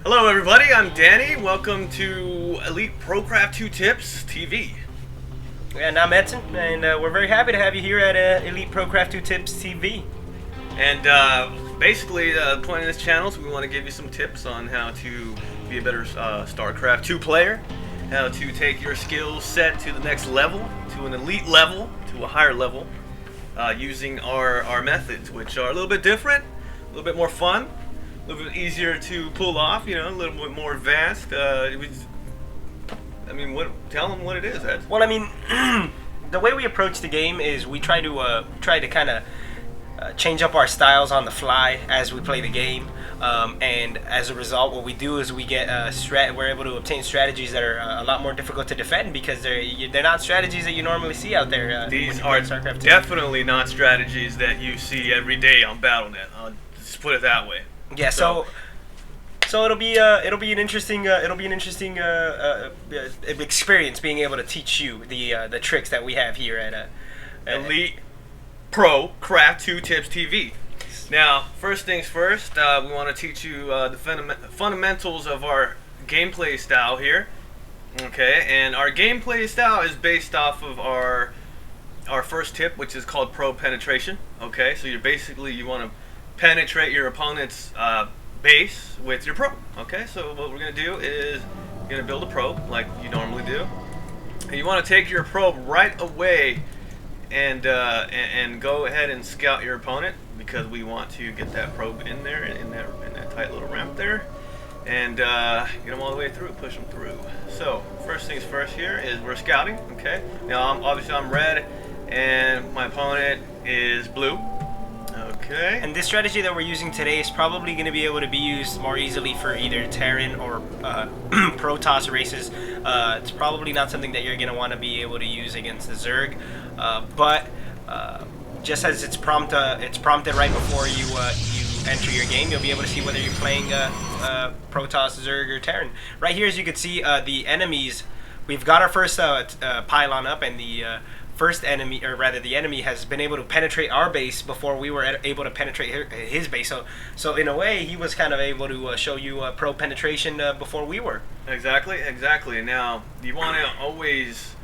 Hello everybody, I'm Danny. Welcome to Elite ProCraft 2 Tips TV. And I'm Edson, and we're very happy to have you here at Elite ProCraft 2 Tips TV. And basically the point of this channel is we want to give you some tips on how to be a better Starcraft 2 player, how to take your skill set to the next level, to an elite level, to a higher level, using our methods, which are a little bit different, a little bit more fun, a little bit easier to pull off, a little bit more advanced. Tell them what it is, Ed. Well, the way we approach the game is we try to kind of change up our styles on the fly as we play the game, and as a result, what we do is we get we're able to obtain strategies that are a lot more difficult to defend because they're not strategies that you normally see out there. These are definitely not strategies that you see every day on BattleNet. I'll just put it that way. Yeah, so it'll be an interesting experience being able to teach you the tricks that we have here at Elite Pro Craft 2 Tips TV. Now, first things first, we want to teach you the fundamentals of our gameplay style here. Okay, and our gameplay style is based off of our first tip, which is called Pro Penetration. Okay, so you want to penetrate your opponent's base with your probe. Okay, so what we're going to do is you're going to build a probe like you normally do. And you want to take your probe right away and go ahead and scout your opponent, because we want to get that probe in there, in that tight little ramp there, and get them all the way through, push them through. So first things first here is we're scouting. Okay, now obviously I'm red and my opponent is blue. Okay. And this strategy that we're using today is probably going to be able to be used more easily for either Terran or Protoss races. It's probably not something that you're going to want to be able to use against the Zerg, but just as it's prompted right before you enter your game, you'll be able to see whether you're playing Protoss, Zerg, or Terran. Right here, as you can see, the enemies. We've got our first pylon up, and the the enemy has been able to penetrate our base before we were able to penetrate his base. So in a way, he was kind of able to show you pro penetration before we were. Exactly. Now, you want to always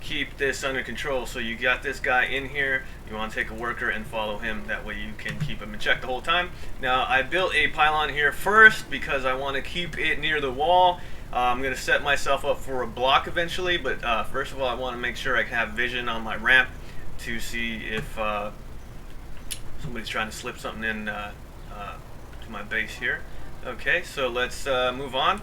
keep this under control. So you got this guy in here. You want to take a worker and follow him. That way you can keep him in check the whole time. Now, I built a pylon here first because I want to keep it near the wall. I'm going to set myself up for a block eventually, but first of all, I want to make sure I can have vision on my ramp to see if somebody's trying to slip something in to my base here. Okay, so let's move on.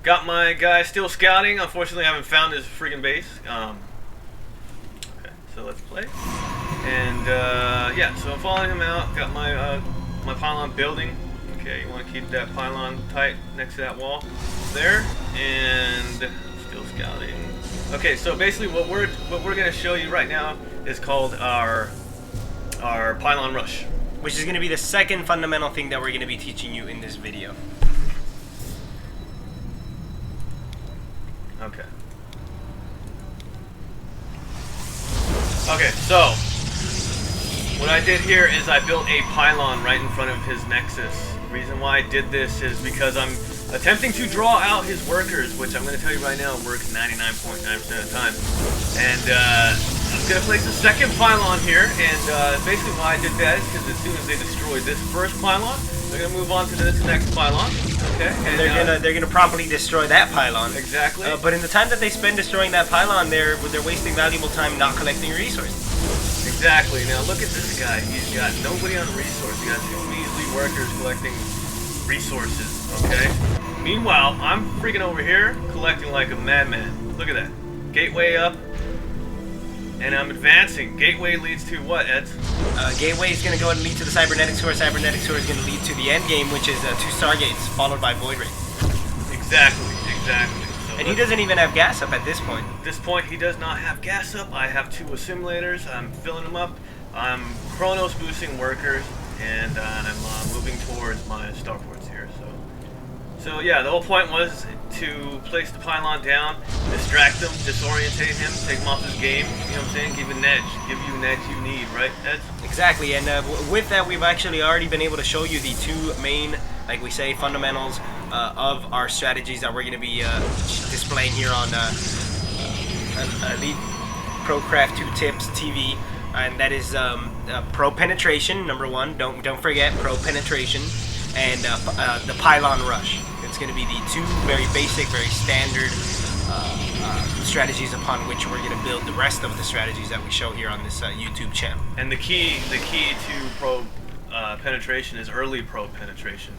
Got my guy still scouting. Unfortunately, I haven't found his freaking base. Okay, so let's play. And yeah, so I'm following him out. Got my my pylon building. Okay, you want to keep that pylon tight next to that wall there, and still scouting. Okay, so basically what we're going to show you right now is called our pylon rush, which is going to be the second fundamental thing that we're going to be teaching you in this video. Okay. Okay, so what I did here is I built a pylon right in front of his nexus. The reason why I did this is because I'm attempting to draw out his workers, which I'm going to tell you right now works 99.9% of the time. And I'm going to place a second pylon here, and basically why I did that is because as soon as they destroy this first pylon, they're going to move on to this next pylon. Okay, and they're gonna promptly destroy that pylon. Exactly. But in the time that they spend destroying that pylon, they're wasting valuable time not collecting resources. Exactly. Now look at this guy. He's got nobody on the resource. He got two measly workers collecting resources. Okay. Meanwhile, I'm freaking over here collecting like a madman. Look at that. Gateway up. And I'm advancing. Gateway leads to what, Ed? Gateway is going to go and lead to the Cybernetics Core. Cybernetics Core is going to lead to the end game, which is 2 Stargates, followed by Void Ray. Exactly. So and he doesn't even have gas up at this point. At this point, he does not have gas up. I have 2 assimilators. I'm filling them up. I'm Chronos boosting workers, and I'm moving towards my starports here. So yeah, the whole point was to place the pylon down, distract him, disorientate him, take him off his game. You know what I'm saying? Give you an edge you need, right, Ed? Exactly, and with that, we've actually already been able to show you the 2 main like we say, fundamentals of our strategies that we're going to be displaying here on Elite Pro Craft 2 Tips TV, and that is Pro Penetration, number one. Don't forget Pro Penetration, and the Pylon Rush. It's going to be the two very basic, very standard strategies upon which we're going to build the rest of the strategies that we show here on this YouTube channel. And the key to pro penetration is early pro penetration.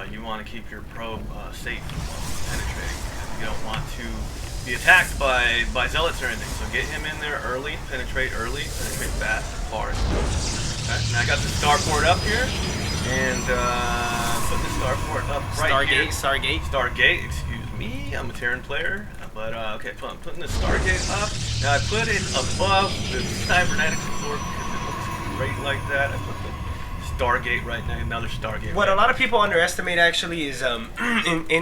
You want to keep your pro safe while penetrating. You don't want to be attacked by zealots or anything. So get him in there early, penetrate fast, hard. Okay. Now I got the starport up here, and put the starport up right here. Stargate. Excuse me. I'm a Terran player. But, okay, I'm putting the Stargate up. Now, I put it above the Cybernetics Core because it looks great like that. I put the Stargate right now, another Stargate. What a lot of people underestimate, actually, is in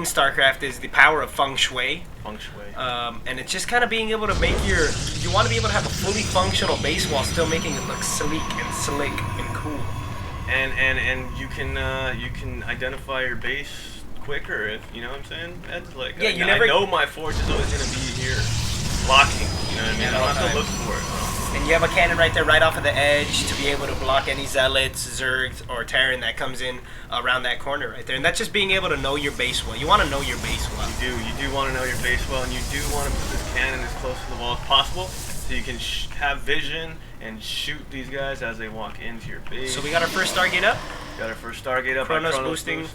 StarCraft is the power of Feng Shui. And it's just kind of being able to make you want to be able to have a fully functional base while still making it look sleek and slick and cool. And you can identify your base quicker, if you know what I'm saying. That's like, yeah, I know my forge is always going to be here blocking, you know what I mean. I don't have to look for it. And you have a cannon right there, right off of the edge, to be able to block any zealots, zergs, or Terran that comes in around that corner right there. And that's just being able to know your base well. You want to know your base well. You do want to know your base well, and you do want to put this cannon as close to the wall as possible, so you can have vision and shoot these guys as they walk into your base. So we got our first Stargate up. Got our first Stargate up. Chronos boosting. Boost.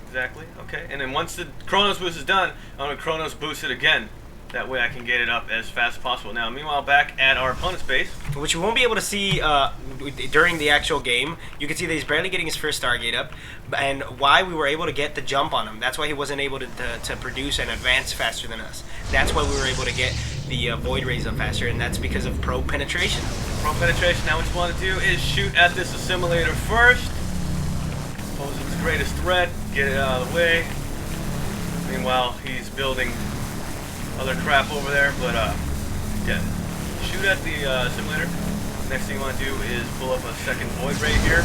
Exactly. Okay. And then once the Chronos boost is done, I'm going to Chronos boost it again. That way I can get it up as fast as possible. Now, meanwhile, back at our opponent's base, which you won't be able to see during the actual game, you can see that he's barely getting his first Stargate up, and why we were able to get the jump on him. That's why he wasn't able to produce and advance faster than us. That's why we were able to get the Void Rays up faster, and that's because of Pro Penetration. Pro Penetration, now what you want to do is shoot at this assimilator first. Pose its greatest threat, get it out of the way. Meanwhile, he's building other crap over there, but yeah, shoot at the simulator. Next thing you want to do is pull up a second Void Ray here.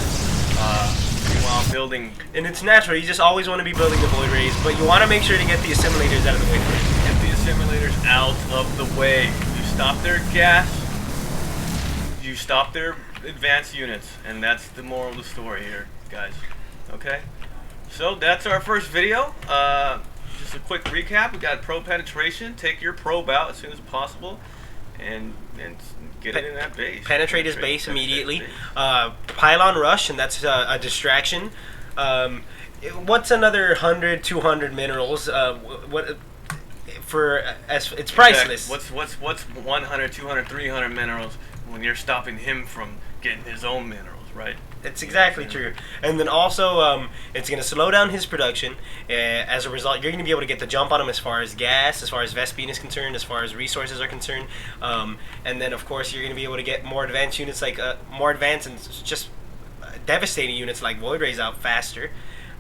Meanwhile, building. And it's natural, you just always want to be building the Void Rays, but you want to make sure to get the assimilators out of the way first. Get the assimilators out of the way. You stop their gas, you stop their advanced units, and that's the moral of the story here, guys. Okay? So that's our first video. Just a quick recap. We got Pro Penetration. Take your probe out as soon as possible, and get it in that base. Penetrate his base immediately. Pylon Rush, and that's a distraction. What's another 100, 200 minerals? It's priceless. What's 100, 200, 300 minerals when you're stopping him from getting his own minerals, right? It's exactly true. And then also, it's going to slow down his production. As a result, you're going to be able to get the jump on him as far as gas, as far as Vespene is concerned, as far as resources are concerned. And then, of course, you're going to be able to get more advanced units, like more advanced and just devastating units like Void Rays out faster.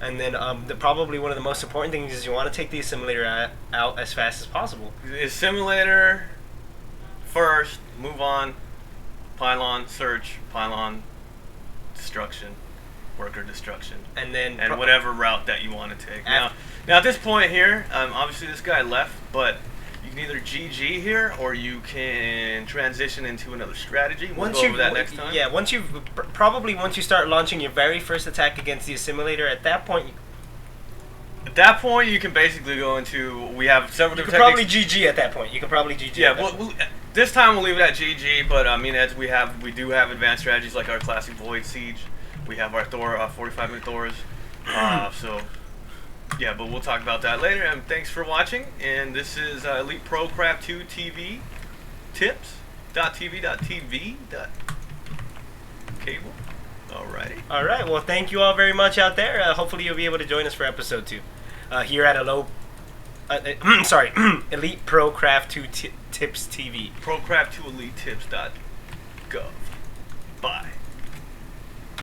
And then probably one of the most important things is you want to take the assimilator out as fast as possible. The assimilator first, move on, Pylon, search, Pylon, destruction, worker destruction, and then whatever route that you want to take. Now at this point here, obviously this guy left, but you can either GG here or you can transition into another strategy. We'll go over that next time. Yeah, once you start launching your very first attack against the assimilator, at that point you can basically go into. We have several different techniques. You could probably GG at that point. You could probably GG. Yeah, this time we'll leave it at GG, but I mean, as we do have advanced strategies like our classic Void Siege. We have our Thor, 45-minute Thors. So, yeah, but we'll talk about that later. And thanks for watching. And this is Elite Pro Craft 2 TV tips.tv.tv. Cable. Alrighty. All right. Well, thank you all very much out there. Hopefully you'll be able to join us for episode 2 here at Elite Pro Craft 2 Tips TV. Procraft2 Elite Tips.gov. Bye.